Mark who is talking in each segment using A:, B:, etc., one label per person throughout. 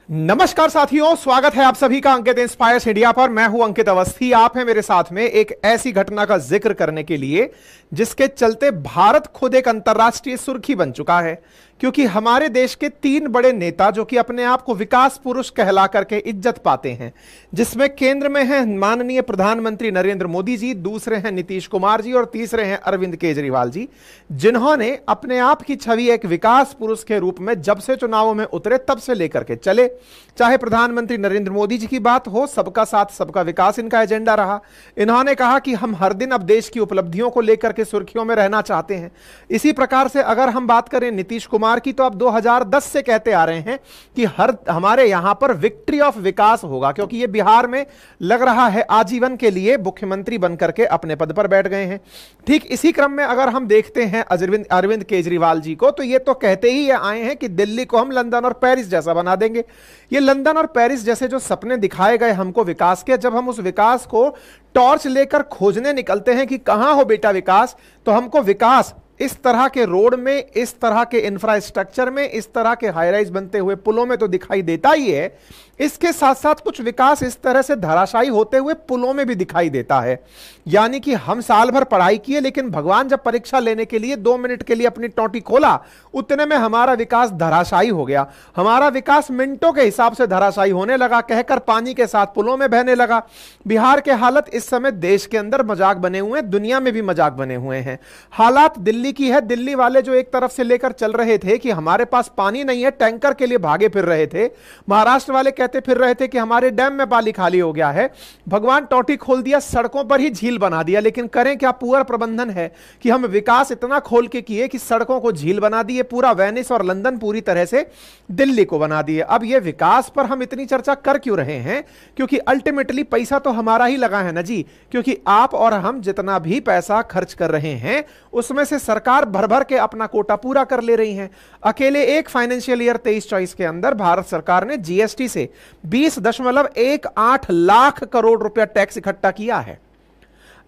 A: नमस्कार साथियों, स्वागत है आप सभी का अंकित इंस्पायर्स इंडिया पर। मैं हूं अंकित अवस्थी। आप हैं मेरे साथ में एक ऐसी घटना का जिक्र करने के लिए जिसके चलते भारत खुद एक अंतर्राष्ट्रीय सुर्खी बन चुका है, क्योंकि हमारे देश के तीन बड़े नेता जो कि अपने आप को विकास पुरुष कहला करके इज्जत पाते हैं, जिसमें केंद्र में हैं माननीय प्रधानमंत्री नरेंद्र मोदी जी, दूसरे हैं नीतीश कुमार जी और तीसरे हैं अरविंद केजरीवाल जी, जिन्होंने अपने आप की छवि एक विकास पुरुष के रूप में जब से चुनावों में उतरे तब से लेकर के चले। चाहे प्रधानमंत्री नरेंद्र मोदी जी की बात हो, सबका साथ सबका विकास इनका एजेंडा रहा। इन्होंने कहा कि हम हर दिन अब देश की उपलब्धियों को लेकर के सुर्खियों में रहना चाहते हैं। इसी प्रकार से अगर हम बात करें नीतीश कुमार की, तो अब 2010 से कहते आ रहे हैं कि हमारे यहां पर विक्ट्री ऑफ विकास होगा, क्योंकि ये बिहार में लग रहा है आजीवन के लिए मुख्यमंत्री बनकर के अपने पद पर बैठ गए हैं। ठीक इसी क्रम में अगर हम देखते हैं अरविंद केजरीवाल जी को, तो ये तो कहते ही आए हैं कि दिल्ली को हम लंदन और पेरिस जैसा बना देंगे। ये लंदन और पेरिस जैसे जो सपने दिखाए गए हमको विकास के, जब हम उस विकास को टॉर्च लेकर खोजने निकलते हैं कि कहां हो बेटा विकास, तो हमको विकास इस तरह के रोड में, इस तरह के इंफ्रास्ट्रक्चर में, इस तरह के हाई राइज बनते हुए पुलों में तो दिखाई देता ही है। इसके साथ साथ कुछ विकास इस तरह से धराशायी होते हुए पुलों में भी दिखाई देता है। यानी कि हम साल भर पढ़ाई किए, लेकिन भगवान जब परीक्षा लेने के लिए 2 मिनट के लिए अपनी टोटी खोला, उतने में हमारा विकास धराशायी हो गया। हमारा विकास मिनटों के हिसाब से धराशायी होने लगा, कहकर पानी के साथ पुलों में बहने लगा। बिहार के हालत इस समय देश के अंदर मजाक बने हुए हैं, दुनिया में भी मजाक बने हुए हैं। हालात दिल्ली की है। दिल्ली वाले जो एक तरफ से लेकर चल रहे थे कि हमारे पास पानी नहीं है, टैंकर के लिए भागे फिर रहे थे। महाराष्ट्र वाले कहते फिर रहे थे कि हमारे डैम में पानी खाली हो गया है। भगवान टोटी खोल दिया, सड़कों पर ही झील बना दिया। लेकिन करें क्या, पुअर प्रबंधन है कि हम विकास इतना खोल के किए कि सड़कों को झील बना दिए, पूरा वेनिस और लंदन पूरी तरह से दिल्ली को बना दिए। अब यह विकास पर हम इतनी चर्चा कर क्यों रहे हैं? क्योंकि अल्टीमेटली पैसा तो हमारा ही लगा है ना जी। क्योंकि आप और हम जितना भी पैसा खर्च कर रहे हैं, उसमें से सरकार भर भर के अपना कोटा पूरा कर ले रही है। अकेले एक फाइनेंशियल ईयर 23-24 के अंदर भारत सरकार ने जीएसटी से 20.18 लाख करोड़ रुपया टैक्स इकट्ठा किया है।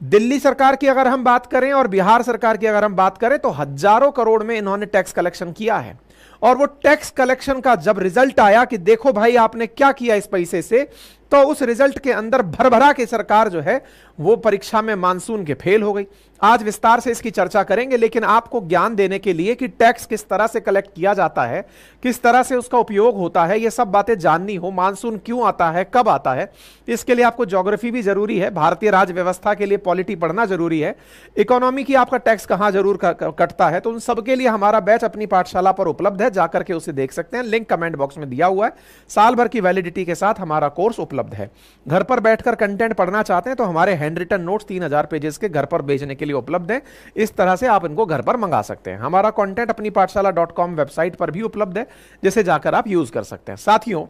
A: दिल्ली सरकार की अगर हम बात करें और बिहार सरकार की अगर हम बात करें, तो हजारों करोड़ में इन्होंने टैक्स कलेक्शन किया है। और वो टैक्स कलेक्शन का जब रिजल्ट आया कि देखो भाई आपने क्या किया इस पैसे से, तो उस रिजल्ट के अंदर भरभरा के सरकार जो है वो परीक्षा में मानसून के फेल हो गई। आज विस्तार से इसकी चर्चा करेंगे, लेकिन आपको ज्ञान देने के लिए कि टैक्स किस तरह से कलेक्ट किया जाता है, किस तरह से उसका उपयोग होता है, ये सब बातें जाननी हो। मानसून क्यों आता है, कब आता है, इसके लिए आपको ज्योग्राफी भी जरूरी है, भारतीय राज्य व्यवस्था के लिए पॉलिटी पढ़ना जरूरी है, इकोनॉमी की आपका टैक्स कहां जरूर कटता है। तो उन सबके लिए हमारा बैच अपनी पाठशाला पर उपलब्ध है, जाकर के उसे देख सकते हैं। लिंक कमेंट बॉक्स में दिया हुआ है। साल भर की वैलिडिटी के साथ हमारा कोर्स उपलब्ध है। घर पर बैठकर कंटेंट पढ़ना चाहते हैं तो हमारे हैंड रिटन नोट्स 3000 पेजेस के घर पर भेजने के लिए उपलब्ध है। इस तरह से आप इनको घर पर मंगा सकते हैं। हमारा कंटेंट अपनी पाठशाला.com वेबसाइट पर भी उपलब्ध है, जिसे जाकर आप यूज कर सकते हैं। साथियों,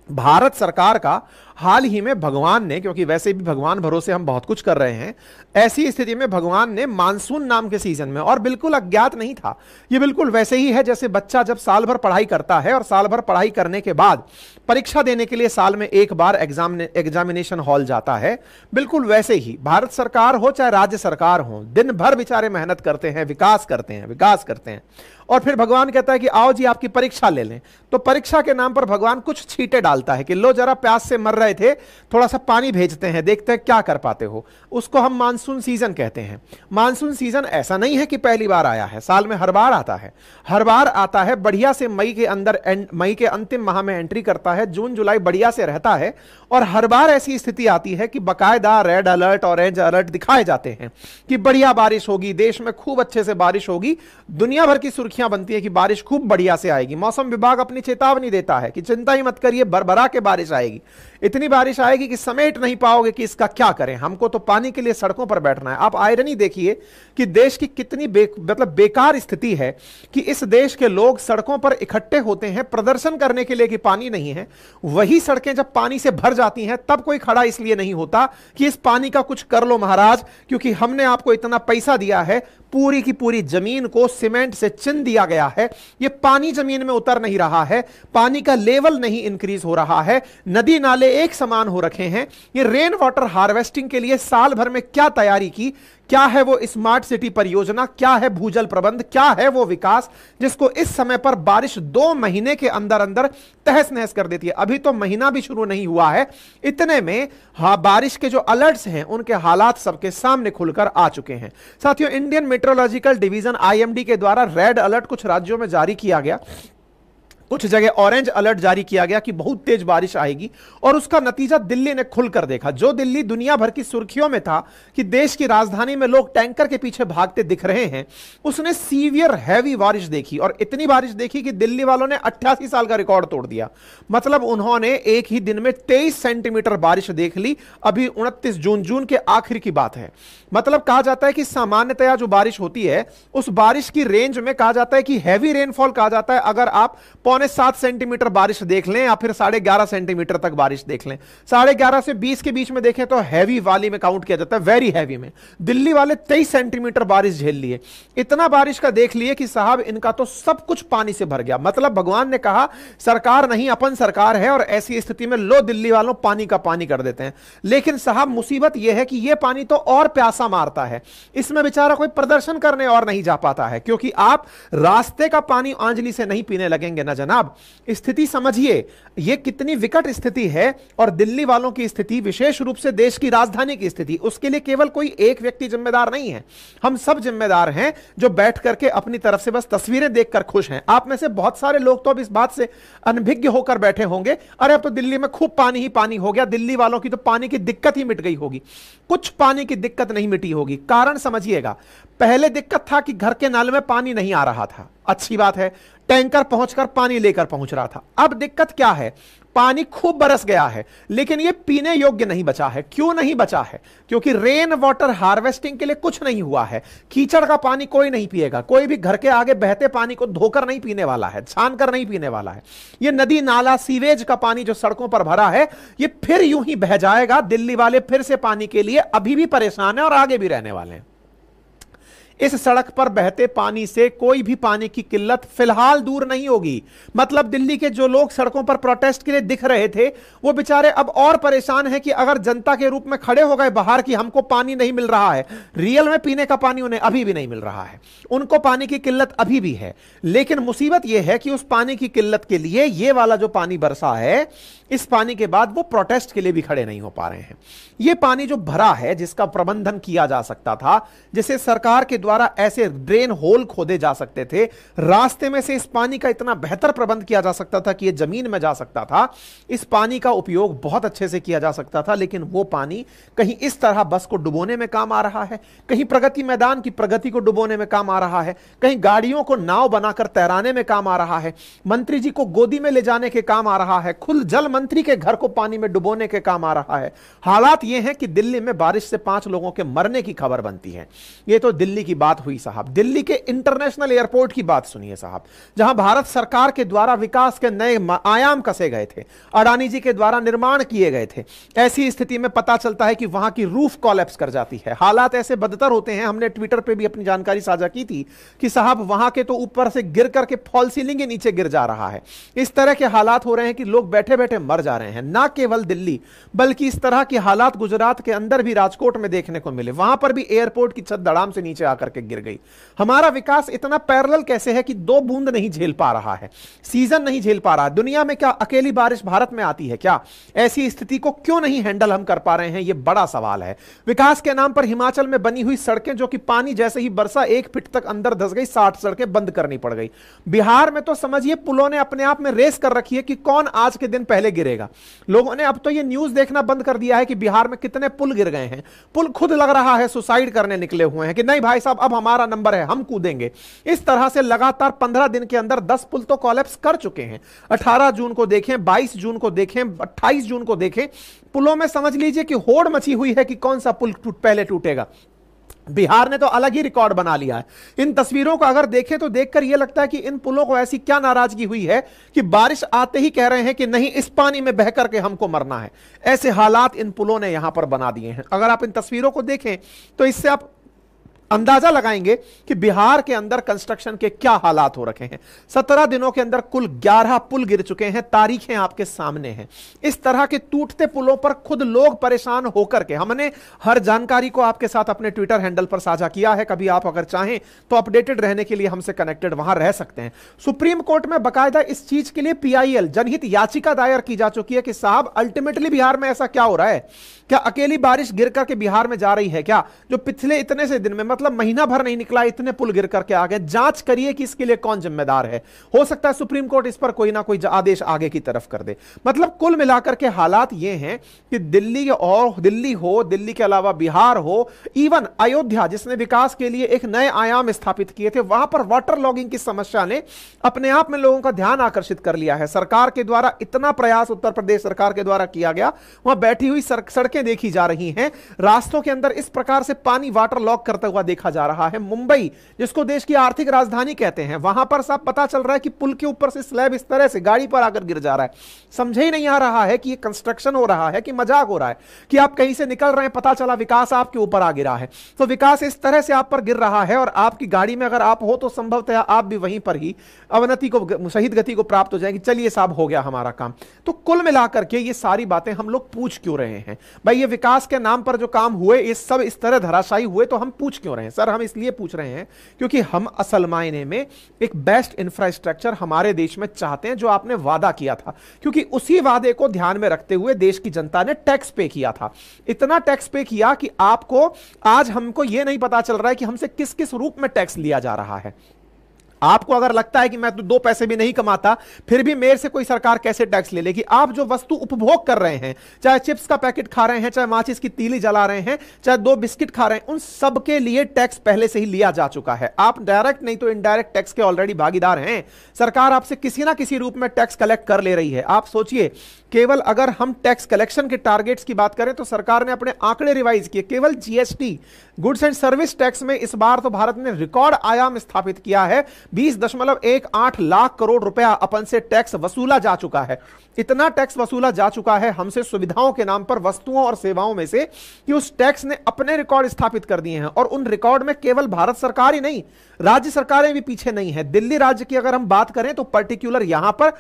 A: भारत सरकार का हाल ही में भगवान ने, क्योंकि वैसे भी भगवान भरोसे हम बहुत कुछ कर रहे हैं, ऐसी स्थिति में भगवान ने मानसून नाम के सीजन में, और बिल्कुल अज्ञात नहीं था, ये बिल्कुल वैसे ही है जैसे बच्चा जब साल भर पढ़ाई करता है और साल भर पढ़ाई करने के बाद परीक्षा देने के लिए साल में एक बार एग्जामिनेशन हॉल जाता है, बिल्कुल वैसे ही भारत सरकार हो चाहे राज्य सरकार हो, दिन भर बेचारे मेहनत करते हैं, विकास करते हैं। और फिर भगवान कहता है कि आओ जी आपकी परीक्षा ले लें। तो परीक्षा के नाम पर भगवान कुछ छींटे डालता है कि लो जरा प्यास से मर रहे थे, थोड़ा सा पानी भेजते हैं, देखते हैं क्या कर पाते हो। उसको हम मानसून सीजन कहते हैं। मानसून सीजन ऐसा नहीं है कि पहली बार आया है, साल में हर बार आता है। बढ़िया से मई के अंतिम माह में एंट्री करता है, जून जुलाई बढ़िया से रहता है। और हर बार ऐसी स्थिति आती है कि बकायदा रेड अलर्ट, ऑरेंज अलर्ट दिखाए जाते हैं कि बढ़िया बारिश होगी, देश में खूब अच्छे से बारिश होगी, दुनिया भर की सुर्खियां बनती है कि बारिश खूब बढ़िया से आएगी। मौसम विभाग अपनी चेतावनी देता है कि चिंता ही मत करिए, भरभरा के बारिश आएगी, इतनी बारिश आएगी कि समेट नहीं पाओगे कि इसका क्या करें, हमको तो पानी के लिए सड़कों पर बैठना है। आप आयरनी देखिए कि देश की कितनी बेकार स्थिति है कि इस देश के लोग सड़कों पर इकट्ठे होते हैं प्रदर्शन करने के लिए कि पानी नहीं है। वही सड़कें जब पानी से भर जाती हैं तब कोई खड़ा इसलिए नहीं होता कि इस पानी का कुछ कर लो महाराज, क्योंकि हमने आपको इतना पैसा दिया है, पूरी की पूरी जमीन को सीमेंट से चिन दिया गया है, ये पानी जमीन में उतर नहीं रहा है, पानी का लेवल नहीं इंक्रीज हो रहा है, नदी नाले एक समान हो रखे हैं। ये रेन वाटर हार्वेस्टिंग के लिए साल भर में क्या तैयारी की, क्या है वो स्मार्ट सिटी परियोजना, क्या है भूजल प्रबंध, क्या है वो विकास जिसको इस समय पर बारिश 2 महीने के अंदर अंदर तहस नहस कर देती है। अभी तो महीना भी शुरू नहीं हुआ है, इतने में बारिश के जो अलर्ट्स हैं उनके हालात सबके सामने खुलकर आ चुके हैं। साथियों, इंडियन मेट्रोलॉजिकल डिवीजन आईएमडी के द्वारा रेड अलर्ट कुछ राज्यों में जारी किया गया, कुछ जगह ऑरेंज अलर्ट जारी किया गया कि बहुत तेज बारिश आएगी, और उसका नतीजा दिल्ली ने खुलकर देखा। जो दिल्ली दुनिया भर की सुर्खियों में था कि देश की राजधानी में लोग टैंकर के पीछे भागते दिख रहे हैं, उसने सीवियर हैवी बारिश देखी, और इतनी बारिश देखी कि दिल्ली वालों ने 88 साल का रिकॉर्ड तोड़ दिया। मतलब उन्होंने एक ही दिन में 23 सेंटीमीटर बारिश देख ली। अभी 29 जून के आखिर की बात है। मतलब कहा जाता है कि सामान्यतया जो बारिश होती है उस बारिश की रेंज में कहा जाता है कि हैवी रेनफॉल कहा जाता है अगर आप 6.25 सेंटीमीटर बारिश देख लें या फिर 11.5 सेंटीमीटर तक बारिश देख लें। 11.5 से 20 के बीच में देखें तो हैवी वाली में काउंट किया जाता है, वेरी हैवी में। दिल्ली वाले 23 सेंटीमीटर बारिश झेल लिए। इतना बारिश का देख लिए कि साहब इनका तो सब कुछ पानी से भर गया। मतलब भगवान ने कहा सरकार नहीं अपन सरकार है, और ऐसी स्थिति में लो दिल्ली वालों पानी का पानी कर देते हैं। लेकिन साहब मुसीबत यह है कि यह पानी तो और प्यासा मारता है, इसमें बेचारा कोई प्रदर्शन करने और नहीं जा पाता है, क्योंकि आप रास्ते का पानी आंजली से नहीं पीने लगेंगे ना जनाब। स्थिति समझिए यह कितनी विकट स्थिति है, और दिल्ली वालों की स्थिति, विशेष रूप से देश की राजधानी की स्थिति, उसके लिए केवल कोई एक व्यक्ति जिम्मेदार नहीं है, हम सब जिम्मेदार हैं जो बैठ करके अपनी तरफ से बस तस्वीरें देखकर खुश हैं। आप में से बहुत सारे लोग तो अब इस बात से अनभिज्ञ होकर बैठे होंगे, अरे अब तो दिल्ली में खूब पानी ही पानी हो गया, दिल्ली वालों की तो पानी की दिक्कत ही मिट गई होगी। कुछ पानी की दिक्कत नहीं मिटी होगी। कारण समझिएगा, पहले दिक्कत था कि घर के नल में पानी नहीं आ रहा था, अच्छी बात है, टैंकर पहुंचकर पानी लेकर पहुंच रहा था। अब दिक्कत क्या है, पानी खूब बरस गया है लेकिन यह पीने योग्य नहीं बचा है। क्यों नहीं बचा है? क्योंकि रेन वाटर हार्वेस्टिंग के लिए कुछ नहीं हुआ है। कीचड़ का पानी कोई नहीं पिएगा, कोई भी घर के आगे बहते पानी को धोकर नहीं पीने वाला है, छान कर नहीं पीने वाला है। यह नदी नाला सीवेज का पानी जो सड़कों पर भरा है यह फिर यूं ही बह जाएगा। दिल्ली वाले फिर से पानी के लिए अभी भी परेशान है और आगे भी रहने वाले हैं। इस सड़क पर बहते पानी से कोई भी पानी की किल्लत फिलहाल दूर नहीं होगी। मतलब दिल्ली के जो लोग सड़कों पर प्रोटेस्ट के लिए दिख रहे थे वो बेचारे अब और परेशान हैं कि अगर जनता के रूप में खड़े हो गए बाहर कि हमको पानी नहीं मिल रहा है, रियल में पीने का पानी उन्हें अभी भी नहीं मिल रहा है, उनको पानी की किल्लत अभी भी है। लेकिन मुसीबत यह है कि उस पानी की किल्लत के लिए ये वाला जो पानी बरसा है, इस पानी के बाद वो प्रोटेस्ट के लिए भी खड़े नहीं हो पा रहे हैं। ये पानी जो भरा है, जिसका प्रबंधन किया जा सकता था, जिसे सरकार के द्वारा ऐसे ड्रेन होल खोदे जा सकते थे, रास्ते में से इस पानी का इतना बेहतर प्रबंध किया जा सकता था कि यह जमीन में जा सकता था, इस पानी का उपयोग बहुत अच्छे से किया जा सकता था। लेकिन वो पानी कहीं इस तरह बस को डुबोने में काम आ रहा है, कहीं प्रगति मैदान की प्रगति को डुबोने में काम आ रहा है, कहीं गाड़ियों को नाव बनाकर तैराने में काम आ रहा है, मंत्री जी को गोदी में ले जाने के काम आ रहा है, खुद जल मंत्री के घर को पानी में डुबोने के काम आ रहा है। हालात यह है कि दिल्ली में बारिश से 5 लोगों के मरने की खबर बनती है। यह तो दिल्ली की बात हुई साहब। दिल्ली के इंटरनेशनल एयरपोर्ट की बात सुनिए साहब, जहां भारत सरकार के द्वारा विकास के नए आयाम कसे गए थे, अडानी जी के द्वारा निर्माण किए गए थे। ऐसी स्थिति में पता चलता है कि वहां की रूफ कोलैप्स कर जाती है। हालात ऐसे बदतर होते हैं, हमने ट्विटर पे भी अपनी जानकारी साझा की थी कि साहब वहां के तो ऊपर से गिर करके फॉल सीलिंग के नीचे गिर जा रहा है। इस तरह के हालात हो रहे हैं कि लोग बैठे बैठे मर जा रहे हैं। ना केवल दिल्ली बल्कि इस तरह के हालात गुजरात के अंदर भी, राजकोट में देखने को मिले। वहां पर भी एयरपोर्ट की छत धड़ाम से नीचे आकर के गिर गई। हमारा विकास इतना पैरेलल कैसे है कि 2 बूंद नहीं झेल पा रहा है, सीजन नहीं झेल पा रहा है। दुनिया में क्या अकेली बारिश भारत में आती है क्या? ऐसी स्थिति को क्यों नहीं हैंडल हम कर पा रहे हैं, यह बड़ा सवाल है। विकास के नाम पर हिमाचल में बनी हुई सड़कें जो कि पानी जैसे ही बरसा 1 फीट तक अंदर धस गई, 60 सड़कें बंद करनी पड़ गई। बिहार में तो समझिए पुलों ने अपने आप में रेस कर रखी है कि कौन आज के दिन पहले गिरेगा। लोगों ने अब तो यह न्यूज देखना बंद कर दिया है कि बिहार में कितने पुल गिर गए हैं। पुल खुद लग रहा है सुसाइड करने निकले हुए हैं कि नहीं भाई साहब अब हमारा नंबर है, हम कूदेंगे। इस तरह से लगातार 15 दिन के अंदर 10 पुल तो कोलैप्स कर चुके हैं। 18 जून को देखें, 22 जून को देखें, 28 जून को देखें, पुलों में समझ लीजिए कि होड़ मची हुई है कि कौन सा पुल पहले टूटेगा। बिहार ने तो अलग ही रिकॉर्ड बना लिया है। इन तस्वीरों को अगर देखें तो देखकर यह लगता है कि इन पुलों को ऐसी क्या नाराजगी हुई है कि बारिश आते ही कह रहे हैं कि नहीं इस पानी में बह करके हमको मरना है। ऐसे हालात इन पुलों ने यहां पर बना दिए हैं। अगर आप इन तस्वीरों को देखें तो इससे आप अंदाजा लगाएंगे कि बिहार के अंदर कंस्ट्रक्शन के क्या हालात हो रखे हैं। 17 दिनों के अंदर कुल 11 पुल गिर चुके हैं, तारीखें आपके सामने हैं। इस तरह के टूटते पुलों पर खुद लोग परेशान होकर के, हमने हर जानकारी को आपके साथ अपने ट्विटर हैंडल पर साझा किया है। कभी आप अगर चाहें तो अपडेटेड रहने के लिए हमसे कनेक्टेड वहां रह सकते हैं। सुप्रीम कोर्ट में बकायदा इस चीज के लिए पीआईएल जनहित याचिका दायर की जा चुकी है कि साहब अल्टीमेटली बिहार में ऐसा क्या हो रहा है, क्या अकेली बारिश गिर करके बिहार में जा रही है क्या, जो पिछले इतने से दिन में मतलब महीना भर नहीं निकला, इतने पुल गिर करके आ गए। जांच करिए कि इसके लिए कौन जिम्मेदार है। हो सकता है सुप्रीम कोर्ट इस पर कोई ना कोई आदेश आगे की तरफ कर दे। मतलब कुल मिलाकर के हालात ये हैं कि दिल्ली और दिल्ली के अलावा बिहार हो, इवन अयोध्या जिसने विकास के लिए एक नए आयाम स्थापित किए थे, वहां पर वाटर लॉगिंग की समस्या ने अपने आप में लोगों का ध्यान आकर्षित कर लिया है। सरकार के द्वारा इतना प्रयास उत्तर प्रदेश सरकार के द्वारा किया गया, वहां बैठी हुई सड़कें देखी जा रही हैं, रास्तों के अंदर इस प्रकार से पानी वाटर लॉक करता हुआ देखा जा रहा है। मुंबई जिसको देश की आर्थिक राजधानी कहते हैं, वहां पर साफ पता चल रहा है कि पुल के ऊपर से स्लैब इस तरह से गाड़ी पर आकर गिर जा रहा है। समझे ही नहीं आ रहा है कि ये कंस्ट्रक्शन हो रहा है कि मजाक हो रहा है, कि आप कहीं से निकल रहे हैं, पता चला विकास आपके ऊपर आ गिरा है। तो विकास इस तरह से आप पर गिर रहा है और आपकी गाड़ी में अगर आप हो तो संभवतः आप भी वहीं पर ही अवनति को, शहीद गति को प्राप्त हो जाएगी। चलिए साहब हो गया हमारा काम। तो कुल मिलाकर के ये सारी बातें हम लोग पूछ क्यों रहे हैं भाई? ये विकास के नाम पर जो काम हुए ये सब इस तरह धराशायी हुए, तो हम पूछ क्यों रहे हैं सर? हम इसलिए पूछ रहे हैं क्योंकि हम असल मायने में एक बेस्ट इंफ्रास्ट्रक्चर हमारे देश में चाहते हैं, जो आपने वादा किया था। क्योंकि उसी वादे को ध्यान में रखते हुए देश की जनता ने टैक्स पे किया था। इतना टैक्स पे किया कि आपको आज हमको यह नहीं पता चल रहा है कि हमसे किस किस रूप में टैक्स लिया जा रहा है। आपको अगर लगता है कि मैं तो 2 पैसे भी नहीं कमाता फिर भी मेरे से कोई सरकार कैसे टैक्स ले लेगी, आप जो वस्तु उपभोग कर रहे हैं, चाहे चिप्स का पैकेट खा रहे हैं, चाहे माचिस की तीली जला रहे हैं, चाहे 2 बिस्किट खा रहे हैं, उन सब के लिए टैक्स पहले से ही लिया जा चुका है। आप डायरेक्ट नहीं तो इनडायरेक्ट टैक्स के ऑलरेडी भागीदार हैं। सरकार आपसे किसी ना किसी रूप में टैक्स कलेक्ट कर ले रही है। आप सोचिए, केवल अगर हम टैक्स कलेक्शन के टारगेट्स की बात करें तो सरकार ने अपने आंकड़े रिवाइज किए। केवल GST, goods and service tax में इस बार तो भारत ने रिकॉर्ड आयाम स्थापित किया है। 20.18 लाख करोड़ रुपया अपन से टैक्स वसूला जा चुका है। इतना टैक्स वसूला जा चुका है हमसे सुविधाओं के नाम पर, वस्तुओं और सेवाओं में से, कि उस टैक्स ने अपने रिकॉर्ड स्थापित कर दिए हैं। और उन रिकॉर्ड में केवल भारत सरकार ही नहीं, राज्य सरकारें भी पीछे नहीं है। दिल्ली राज्य की अगर हम बात करें तो पर्टिकुलर यहां पर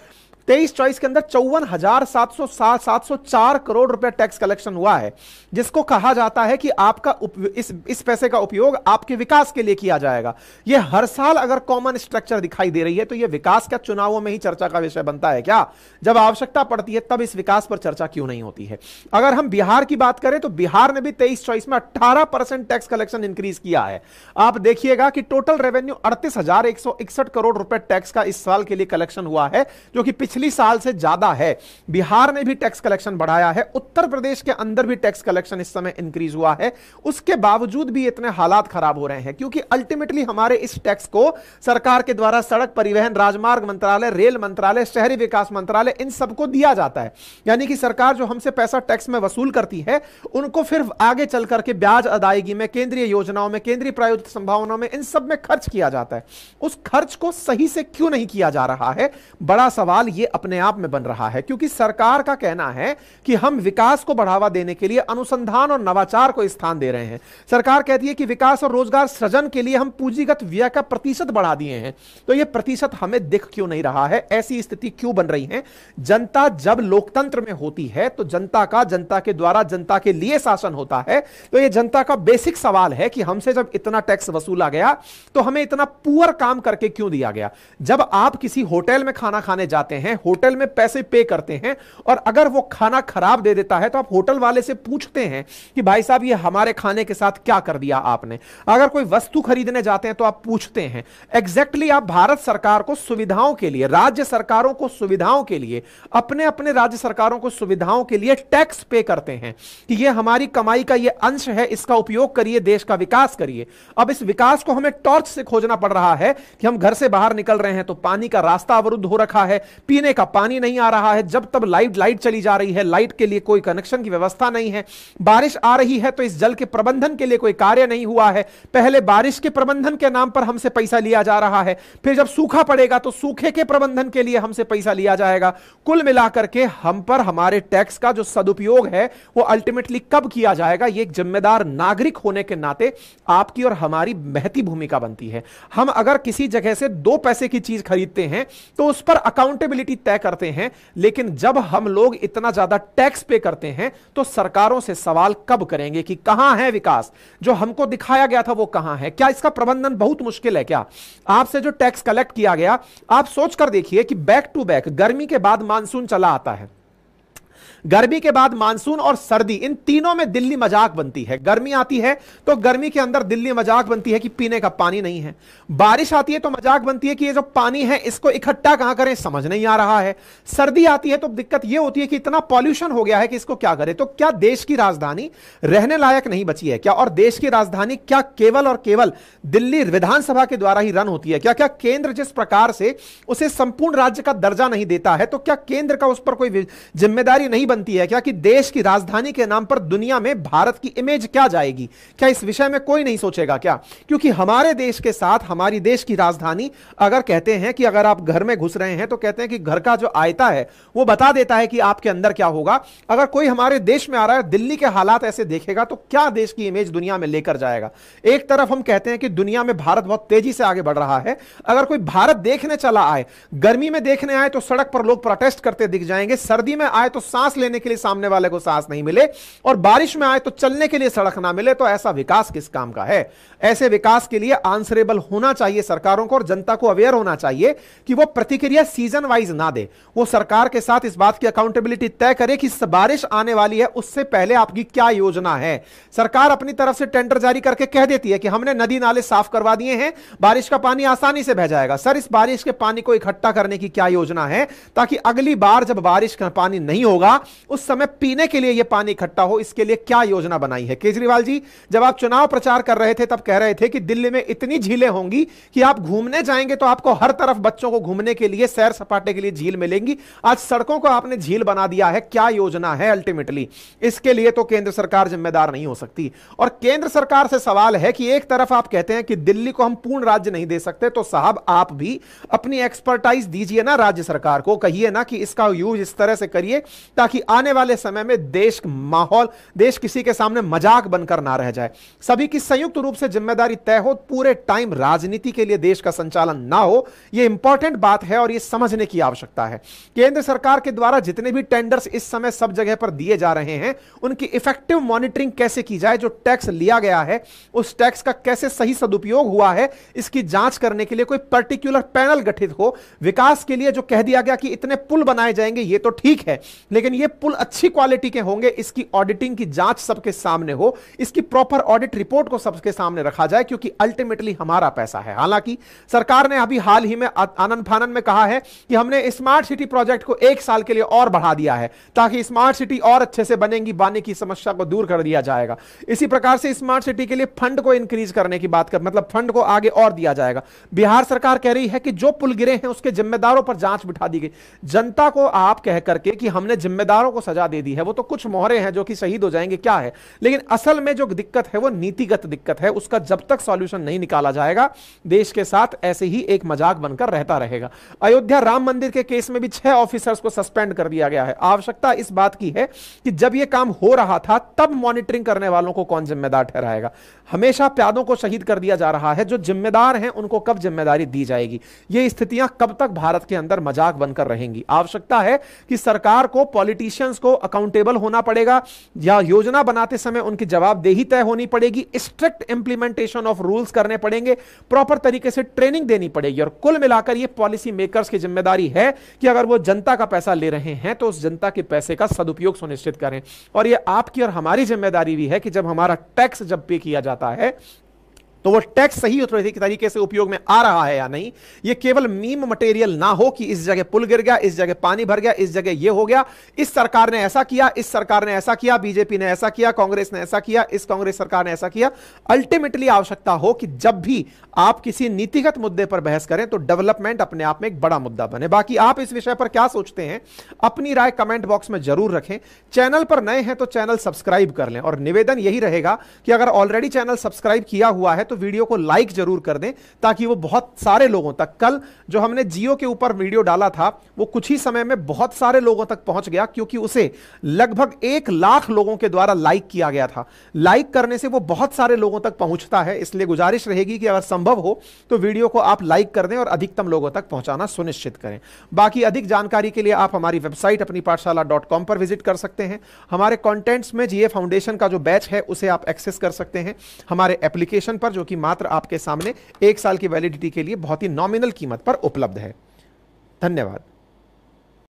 A: 23-24 के अंदर 54,704 करोड़ रुपए टैक्स कलेक्शन हुआ है, जिसको कहा जाता है कि आपका इस पैसे का उपयोग आपके विकास के लिए किया जाएगा। यह हर साल अगर कॉमन स्ट्रक्चर दिखाई दे रही है तो यह विकास क्या चुनावों में ही चर्चा का विषय बनता है क्या? जब आवश्यकता पड़ती है तब इस विकास पर चर्चा क्यों नहीं होती है? अगर हम बिहार की बात करें तो बिहार ने भी 23-24 में 18% टैक्स कलेक्शन इंक्रीज किया है। आप देखिएगा कि टोटल रेवेन्यू 38,161 करोड़ रुपए टैक्स का इस साल के लिए कलेक्शन हुआ है, जो कि पिछली साल से ज्यादा है। बिहार ने भी टैक्स कलेक्शन बढ़ाया है, उत्तर प्रदेश के अंदर भी टैक्स कलेक्शन इस समय इंक्रीज हुआ है। उसके बावजूद भी इतने हालात खराब हो रहे हैं क्योंकि अल्टीमेटली हमारे इस टैक्स को सरकार के द्वारा सड़क परिवहन, राजमार्ग मंत्रालय, रेल मंत्रालय, शहरी विकास मंत्रालय, इन सबको दिया जाता है। यानी कि सरकार जो हमसे पैसा टैक्स में वसूल करती है उनको फिर आगे चल करके ब्याज अदायगी में, केंद्रीय योजनाओं में, केंद्रीय प्रायोजित संभावनाओं में, इन सब में खर्च किया जाता है। उस खर्च को सही से क्यों नहीं किया जा रहा है? बड़ा सवाल यह अपने आप में बन रहा है, क्योंकि सरकार का कहना है कि हम विकास को बढ़ावा देने के लिए अनुसंधान और नवाचार को स्थान दे रहे हैं। सरकार कहती है कि विकास और रोजगार सृजन के लिए हम पूंजीगत व्यय का प्रतिशत बढ़ा दिए हैं। तो यह प्रतिशत हमें दिख क्यों नहीं रहा है? ऐसी स्थिति क्यों बन रही है? जनता जब लोकतंत्र में होती है तो जनता के द्वारा जनता के लिए शासन होता है। तो यह जनता का बेसिक सवाल है कि हमसे जब इतना टैक्स वसूला गया तो हमें इतना पुअर काम करके क्यों दिया गया? जब आप किसी होटल में खाना खाने जाते हैं, होटल में पैसे पे करते हैं और अगर वो खाना खराब दे देता है तो आप होटल वाले से पूछते हैं कि भाई साहब ये हमारे खाने के साथ क्या कर दिया आपने। अगर कोई वस्तु खरीदने जाते हैं तो आप पूछते हैं। एग्जैक्टली आप भारत सरकार को सुविधाओं के लिए, राज्य सरकारों को सुविधाओं के लिए, अपने अपने राज्य सरकारों को सुविधाओं के लिए टैक्स पे करते हैं कि ये हमारी कमाई का ये अंश है, इसका उपयोग करिए, देश का विकास करिए। अब इस विकास को हमें टॉर्च से खोजना पड़ रहा है कि हम घर से बाहर निकल रहे हैं तो पानी का रास्ता अवरुद्ध हो रखा है, पीने पीने का पानी नहीं आ रहा है, जब तब लाइट चली जा रही है, लाइट के लिए कोई कनेक्शन की व्यवस्था नहीं है, बारिश आ रही है तो इस जल के प्रबंधन के लिए कोई कार्य नहीं हुआ है। पहले बारिश के प्रबंधन के नाम पर हमसे पैसा लिया जा रहा है, फिर जब सूखा पड़ेगा तो सूखे के प्रबंधन के लिए हमसे पैसा लिया जाएगा। कुल मिलाकर के हम पर हमारे टैक्स का जो सदुपयोग है वो अल्टीमेटली कब किया जाएगा, ये एक जिम्मेदार नागरिक होने के नाते आपकी और हमारी महती भूमिका बनती है। हम अगर किसी जगह से 2 पैसे की चीज खरीदते हैं तो उस पर अकाउंटेबिलिटी तय करते हैं, लेकिन जब हम लोग इतना ज्यादा टैक्स पे करते हैं तो सरकारों से सवाल कब करेंगे कि कहां है विकास, जो हमको दिखाया गया था वो कहां है? क्या इसका प्रबंधन बहुत मुश्किल है क्या? आपसे जो टैक्स कलेक्ट किया गया, आप सोच कर देखिए कि बैक टू बैक गर्मी के बाद मानसून चला आता है, गर्मी के बाद मानसून और सर्दी, इन तीनों में दिल्ली मजाक बनती है। गर्मी आती है तो गर्मी के अंदर दिल्ली मजाक बनती है कि पीने का पानी नहीं है, बारिश आती है तो मजाक बनती है कि ये जो पानी है इसको इकट्ठा कहां करें समझ नहीं आ रहा है, सर्दी आती है तो दिक्कत ये होती है कि इतना पॉल्यूशन हो गया है कि इसको क्या करें। तो क्या देश की राजधानी रहने लायक नहीं बची है क्या? और देश की राजधानी क्या केवल और केवल दिल्ली विधानसभा के द्वारा ही रन होती है क्या? क्या केंद्र जिस प्रकार से उसे संपूर्ण राज्य का दर्जा नहीं देता है तो क्या केंद्र का उस पर कोई जिम्मेदारी नहीं बनती है क्या कि देश की राजधानी के नाम पर दुनिया में भारत की इमेज क्या जाएगी? क्या इस विषय में कोई नहीं सोचेगा क्या? क्योंकि हमारे देश के साथ हमारी देश की राजधानी, अगर कहते हैं कि अगर आप घर में घुस रहे हैं तो कहते हैं कि घर का जो आयता है वो बता देता है कि आपके अंदर क्या होगा। अगर कोई हमारे देश में आ रहा है, दिल्ली के हालात ऐसे देखेगा तो क्या देश की इमेज दुनिया में लेकर जाएगा? एक तरफ हम कहते हैं कि दुनिया में भारत बहुत तेजी से आगे बढ़ रहा है, अगर कोई भारत देखने चला आए, गर्मी में देखने आए तो सड़क पर लोग प्रोटेस्ट करते दिख जाएंगे, सर्दी में आए तो सांस लेने के लिए सामने वाले को सांस नहीं मिले, और बारिश में आए तो चलने के लिए सड़क ना मिले, तो ऐसा विकास किस काम का है? ऐसे विकास के लिए आंसरेबल होना चाहिए सरकारों को, और जनता को अवेयर होना चाहिए कि वो प्रतिक्रिया सीजन वाइज ना दे। वो सरकार के साथ इस बात की अकाउंटेबिलिटी तय करे कि बारिश आने वाली है, उससे पहले आपकी क्या योजना है। सरकार अपनी तरफ से टेंडर जारी करके कह देती है कि हमने नदी नाले साफ करवा दिए हैं, बारिश का पानी आसानी से बह जाएगा। सर, इस बारिश के पानी को इकट्ठा करने की क्या योजना है, ताकि अगली बार जब बारिश का पानी नहीं होगा उस समय पीने के लिए यह पानी इकट्ठा हो? इसके लिए क्या योजना बनाई है? केजरीवाल जी, जब आप चुनाव प्रचार कर रहे थे तब कह रहे थे कि दिल्ली में इतनी झीलें होंगी कि आप घूमने जाएंगे तो आपको हर तरफ बच्चों को घूमने के लिए, सैर सपाटे के लिए झील मिलेंगी। आज सड़कों को आपने झील बना दिया है। क्या योजना है अल्टीमेटली? इसके लिए तो केंद्र सरकार जिम्मेदार नहीं हो सकती। और केंद्र सरकार से सवाल है कि एक तरफ आप कहते हैं कि दिल्ली को हम पूर्ण राज्य नहीं दे सकते, तो साहब आप भी अपनी एक्सपर्टाइज दीजिए ना राज्य सरकार को, कहिए ना कि इसका यूज इस तरह से करिए ताकि आने वाले समय में देश माहौल, देश किसी के सामने मजाक बनकर ना रह जाए। सभी की संयुक्त रूप से जिम्मेदारी तय हो, पूरे टाइम राजनीति के लिए देश का संचालन ना हो। यह इंपॉर्टेंट बात है और यह समझने की आवश्यकता है। केंद्र सरकार के द्वारा जितने भी टेंडर्स इस समय सब जगह पर दिए जा रहे हैं, उनकी इफेक्टिव मॉनिटरिंग कैसे की जाए, जो टैक्स लिया गया है उस टैक्स का कैसे सही सदुपयोग हुआ है, इसकी जांच करने के लिए कोई पर्टिकुलर पैनल गठित हो। विकास के लिए जो कह दिया गया कि इतने पुल बनाए जाएंगे, यह तो ठीक है, लेकिन यह पुल अच्छी क्वालिटी के होंगे, इसकी ऑडिटिंग की जांच सबके सामने हो, इसकी प्रॉपर ऑडिट रिपोर्ट को सबके सामने रखा जाए, क्योंकि अल्टीमेटली हमारा पैसा है। हालांकि सरकार ने अभी हाल ही में आनन फानन में कहा है कि हमने स्मार्ट सिटी प्रोजेक्ट को 1 साल के लिए और बढ़ा दिया है ताकि स्मार्ट सिटी और अच्छे से बनेंगी, पानी की समस्या को दूर कर दिया जाएगा। इसी प्रकार से स्मार्ट सिटी के लिए फंड को इंक्रीज करने की बात कर, मतलब फंड को आगे और दिया जाएगा। बिहार सरकार कह रही है कि जो पुल गिरे हैं उसके जिम्मेदारों पर जांच बिठा दी गई। जनता को आप कह करके कि हमने जिम्मेदारों को सजा दे दी है, वो तो कुछ मोहरे हैं जो कि शहीद हो जाएंगे, क्या है? लेकिन असल में जो दिक्कत है वो नीतिगत दिक्कत है। उसका जब तक सॉल्यूशन नहीं निकाला जाएगा, देश के साथ ऐसे ही एक मजाक बनकर रहता रहेगा। अयोध्या राम मंदिर के केस में भी 6 ऑफिसर्स को सस्पेंड कर दिया गया है। आवश्यकता इस बात की है कि जब यह काम हो रहा था तब मॉनिटरिंग करने वालों को कौन जिम्मेदार ठहराएगा? हमेशा प्यादों को शहीद कर दिया जा रहा है, जो जिम्मेदार हैं उनको कब जिम्मेदारी दी जाएगी? ये स्थितियां कब तक भारत के अंदर मजाक बनकर रहेंगी? आवश्यकता है कि सरकार को, पॉलिटिशियंस को अकाउंटेबल होना पड़ेगा, या योजना बनाते समय उनकी जवाबदेही तय होनी पड़ेगी, स्ट्रिक्ट इंप्लीमेंटेशन ऑफ रूल्स करने पड़ेंगे, प्रॉपर तरीके से ट्रेनिंग देनी पड़ेगी। और कुल मिलाकर यह पॉलिसी मेकर्स की जिम्मेदारी है कि अगर वो जनता का पैसा ले रहे हैं तो उस जनता के पैसे का सदुपयोग सुनिश्चित करें। और यह आपकी और हमारी जिम्मेदारी भी है कि जब हमारा टैक्स जब पे किया जाता है तो वो टैक्स सही तरीके से उपयोग में आ रहा है या नहीं, ये केवल मीम मटेरियल ना हो कि इस जगह पुल गिर गया, इस जगह पानी भर गया, इस जगह ये हो गया, इस सरकार ने ऐसा किया, इस सरकार ने ऐसा किया, बीजेपी ने ऐसा किया, कांग्रेस ने ऐसा किया, इस कांग्रेस सरकार ने ऐसा किया। अल्टीमेटली आवश्यकता हो कि जब भी आप किसी नीतिगत मुद्दे पर बहस करें तो डेवलपमेंट अपने आप में एक बड़ा मुद्दा बने। बाकी आप इस विषय पर क्या सोचते हैं, अपनी राय कमेंट बॉक्स में जरूर रखें। चैनल पर नए हैं तो चैनल सब्सक्राइब कर लें, और निवेदन यही रहेगा कि अगर ऑलरेडी चैनल सब्सक्राइब किया हुआ है तो वीडियो को लाइक जरूर कर दें, ताकि वो बहुत सारे लोगों तक, कल जो हमने जियो के ऊपर वीडियो डाला था वो कुछ ही समय में बहुत सारे लोगों तक पहुंच गया, क्योंकि उसे लगभग 1 लाख लोगों के द्वारा लाइक किया गया था। लाइक करने से वो बहुत सारे लोगों तक पहुंचता है, इसलिए गुजारिश रहेगी कि अगर संभव हो तो वीडियो को आप लाइक कर दें और अधिकतम लोगों तक पहुंचाना सुनिश्चित करें। बाकी अधिक जानकारी के लिए आप हमारी वेबसाइट अपनी पाठशाला.com पर विजिट कर सकते हैं। हमारे कंटेंट्स में जीए फाउंडेशन का जो बैच है उसे आप एक्सेस कर सकते हैं हमारे एप्लीकेशन पर, जो कि मात्र आपके सामने 1 साल की वैलिडिटी के लिए बहुत ही नॉमिनल कीमत पर उपलब्ध है। धन्यवाद।